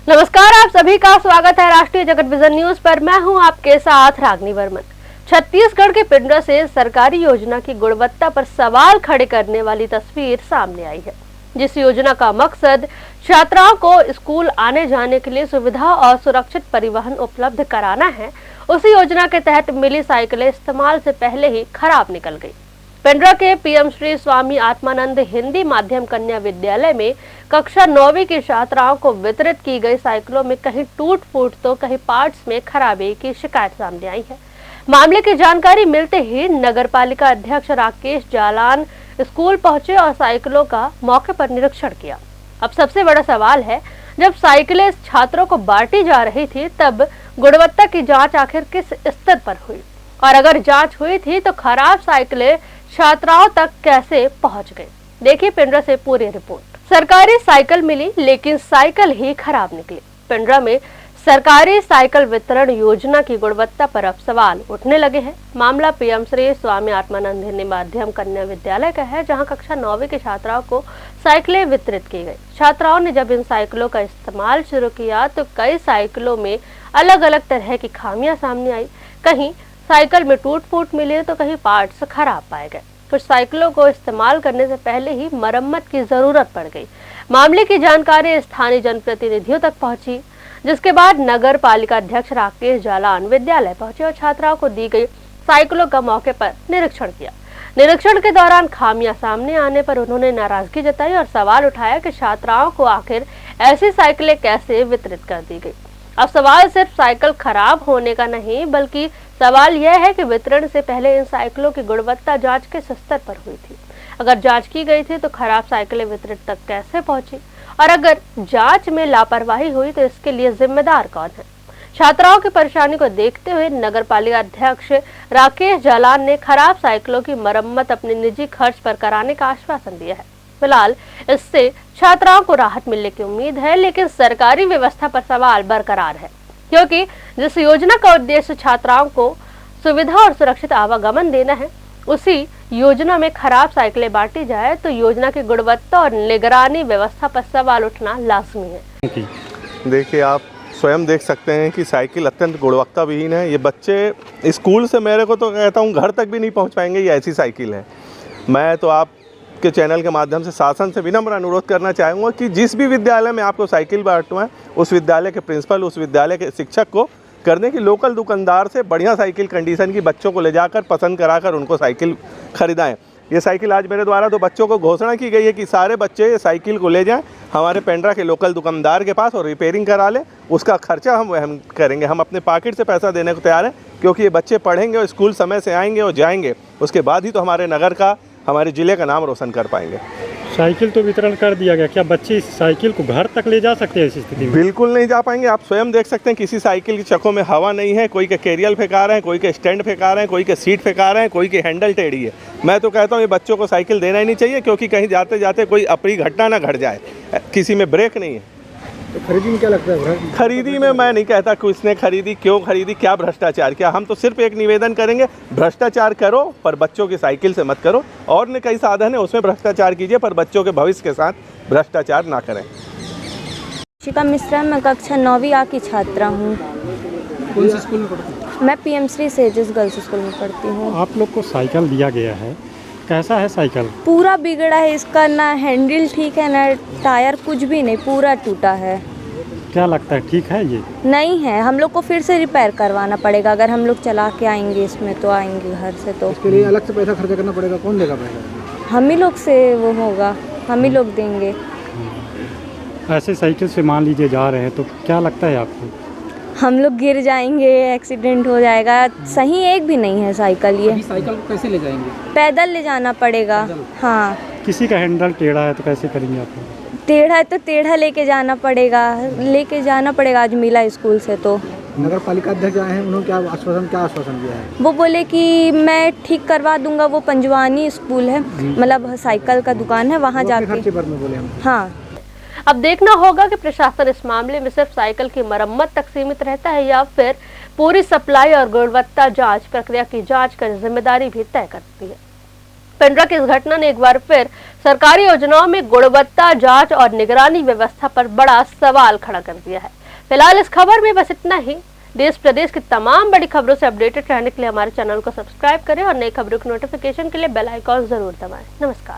नमस्कार, आप सभी का स्वागत है राष्ट्रीय जगत विजन न्यूज पर। मैं हूं आपके साथ रागनी वर्मन। छत्तीसगढ़ के पिंडरा से सरकारी योजना की गुणवत्ता पर सवाल खड़े करने वाली तस्वीर सामने आई है। जिस योजना का मकसद छात्राओं को स्कूल आने जाने के लिए सुविधा और सुरक्षित परिवहन उपलब्ध कराना है, उसी योजना के तहत मिली साइकिलें इस्तेमाल से पहले ही खराब निकल गई। पिंडरा के पीएम श्री स्वामी आत्मानंद हिंदी माध्यम कन्या विद्यालय में कक्षा 9वीं की छात्राओं को वितरित की गई साइकिलों में कहीं टूट फूट तो कहीं पार्ट्स में खराबी की शिकायत सामने आई है। मामले की जानकारी मिलते ही नगर पालिका अध्यक्ष राकेश जालान स्कूल पहुंचे और साइकिलों का मौके पर निरीक्षण किया। अब सबसे बड़ा सवाल है, जब साइकिलें छात्रों को बांटी जा रही थी तब गुणवत्ता की जाँच आखिर किस स्तर पर हुई, और अगर जाँच हुई थी तो खराब साइकिलें छात्राओं तक कैसे पहुंच गए। देखिए पिंडरा से पूरी रिपोर्ट। सरकारी साइकिल मिली लेकिन साइकिल ही खराब निकली। पिंडरा में सरकारी साइकिल वितरण योजना की गुणवत्ता पर अब सवाल उठने लगे हैं। मामला पीएम श्री स्वामी आत्मानंद हिंदी माध्यम कन्या विद्यालय का है, जहां कक्षा 9वीं की छात्राओं को साइकिलें वितरित की गई। छात्राओं ने जब इन साइकिलों का इस्तेमाल शुरू किया तो कई साइकिलों में अलग अलग तरह की खामियां सामने आई। कहीं साइकिल में टूट फूट मिले तो कहीं पार्ट्स खराब पाए गए। कुछ साइकिलों को इस्तेमाल करने से पहले ही मरम्मत की जरूरत पड़ गई। मामले की जानकारी स्थानीय जनप्रतिनिधियों तक पहुंची, जिसके बाद नगर पालिका अध्यक्ष राकेश जालान विद्यालय पहुंचे और छात्राओं को दी गई साइकिलों का मौके पर निरीक्षण किया। निरीक्षण के दौरान खामियां सामने आने पर उन्होंने नाराजगी जताई और सवाल उठाया कि छात्राओं को आखिर ऐसी साइकिलें कैसे वितरित कर दी गई। अब सवाल सिर्फ साइकिल खराब होने का नहीं, बल्कि सवाल यह है कि वितरण से पहले इन साइकिलों की गुणवत्ता जांच किस स्तर पर हुई थी। अगर जांच की गई थी तो खराब साइकिलें वितरित तक कैसे पहुंची, और अगर जांच में लापरवाही हुई तो इसके लिए जिम्मेदार कौन है। छात्राओं की परेशानी को देखते हुए नगर पालिका अध्यक्ष राकेश जालान ने खराब साइकिलों की मरम्मत अपने निजी खर्च पर कराने का आश्वासन दिया है। फिलहाल इससे छात्राओं को राहत मिलने की उम्मीद है, लेकिन सरकारी व्यवस्था पर सवाल बरकरार है, क्योंकि जिस योजना का उद्देश्य छात्राओं को सुविधा और सुरक्षित आवागमन देना है, उसी योजना में खराब साइकिलें बांटी जाए तो योजना की गुणवत्ता और निगरानी व्यवस्था पर सवाल उठना लाजमी है। देखिए, आप स्वयं देख सकते हैं कि साइकिल अत्यंत गुणवत्ता विहीन है। ये बच्चे स्कूल से मेरे को तो कहता हूँ घर तक भी नहीं पहुँच पाएंगे, ये ऐसी साइकिल है। मैं तो आप के चैनल के माध्यम से शासन से विनम्र अनुरोध करना चाहूँगा कि जिस भी विद्यालय में आपको साइकिल बांटना है, उस विद्यालय के प्रिंसिपल, उस विद्यालय के शिक्षक को करने की लोकल दुकानदार से बढ़िया साइकिल कंडीशन की बच्चों को ले जाकर पसंद कराकर उनको साइकिल खरीदाएं। ये साइकिल आज मेरे द्वारा तो बच्चों को घोषणा की गई है कि सारे बच्चे ये साइकिल को ले जाएं हमारे पिंडरा के लोकल दुकानदार के पास और रिपेयरिंग करा लें। उसका खर्चा हम करेंगे, हम अपने पॉकेट से पैसा देने को तैयार हैं, क्योंकि ये बच्चे पढ़ेंगे और स्कूल समय से आएंगे और जाएंगे, उसके बाद ही तो हमारे नगर का, हमारे ज़िले का नाम रोशन कर पाएंगे। साइकिल तो वितरण कर दिया गया, क्या बच्चे इस साइकिल को घर तक ले जा सकते हैं इस स्थिति में? बिल्कुल नहीं जा पाएंगे। आप स्वयं देख सकते हैं किसी साइकिल की चक्कों में हवा नहीं है, कोई के कैरियल फेंका रहे हैं, कोई के स्टैंड फेंका रहे हैं, कोई के सीट फेंका रहे हैं, कोई के हैंडल टेढ़ी है। मैं तो कहता हूँ ये बच्चों को साइकिल देना ही नहीं चाहिए, क्योंकि कहीं जाते जाते कोई अप्रिय घटना ना घट जाए। किसी में ब्रेक नहीं है। तो खरीदी में क्या लगता है? खरीदी में मैं नहीं कहता कि उसने खरीदी, क्यों खरीदी, क्या भ्रष्टाचार किया। हम तो सिर्फ एक निवेदन करेंगे, भ्रष्टाचार करो पर बच्चों की साइकिल से मत करो। और ने कई साधन है, उसमें भ्रष्टाचार कीजिए, पर बच्चों के भविष्य के साथ भ्रष्टाचार ना करें। शिका मिश्रा, मैं कक्षा 9वीं आ की छात्रा हूँ। कौन से स्कूल में पढ़ती हैं? मैं PM Shri sages girls school में पढ़ती हूँ। आप लोग को साइकिल दिया गया है, कैसा है साइकिल? पूरा बिगड़ा है, इसका ना हैंडल ठीक है ना टायर, कुछ भी नहीं, पूरा टूटा है। क्या लगता है ठीक है ये? नहीं है, हम लोग को फिर से रिपेयर करवाना पड़ेगा। अगर हम लोग चला के आएंगे इसमें तो आएंगे घर से, तो इसके लिए अलग से पैसा खर्चा करना पड़ेगा। कौन देगा पैसा? हम ही लोग से वो होगा, हम ही लोग देंगे। ऐसे साइकिल से मान लीजिए जा रहे हैं तो क्या लगता है आपको? हम लोग गिर जाएंगे, एक्सीडेंट हो जाएगा। सही एक भी नहीं है साइकिल ये। अभी साइकिल को कैसे ले जाएंगे? पैदल ले जाना पड़ेगा। हाँ, किसी का हैंडल टेढ़ा है तो कैसे करेंगे आप? टेढ़ा है तो टेढ़ा लेके जाना पड़ेगा। आज मिला स्कूल से तो। नगर पालिका अध्यक्ष आए हैं, उन्होंने क्या आश्वासन दिया है? वो बोले कि मैं ठीक करवा दूंगा। वो पंजवानी स्कूल है, मतलब साइकिल का दुकान है, वहाँ जाके खर्चे पर में बोले हम। हाँ, अब देखना होगा कि प्रशासन इस मामले में सिर्फ साइकिल की मरम्मत तक सीमित रहता है या फिर पूरी सप्लाई और गुणवत्ता जांच प्रक्रिया की जांच कर जिम्मेदारी भी तय करती है। पिंडरा की इस घटना ने एक बार फिर सरकारी योजनाओं में गुणवत्ता जांच और निगरानी व्यवस्था पर बड़ा सवाल खड़ा कर दिया है। फिलहाल इस खबर में बस इतना ही। देश प्रदेश की तमाम बड़ी खबरों से अपडेटेड रहने के लिए हमारे चैनल को सब्सक्राइब करें और नई खबरों की नोटिफिकेशन के लिए बेल आइकॉन जरूर दबाएं। नमस्कार।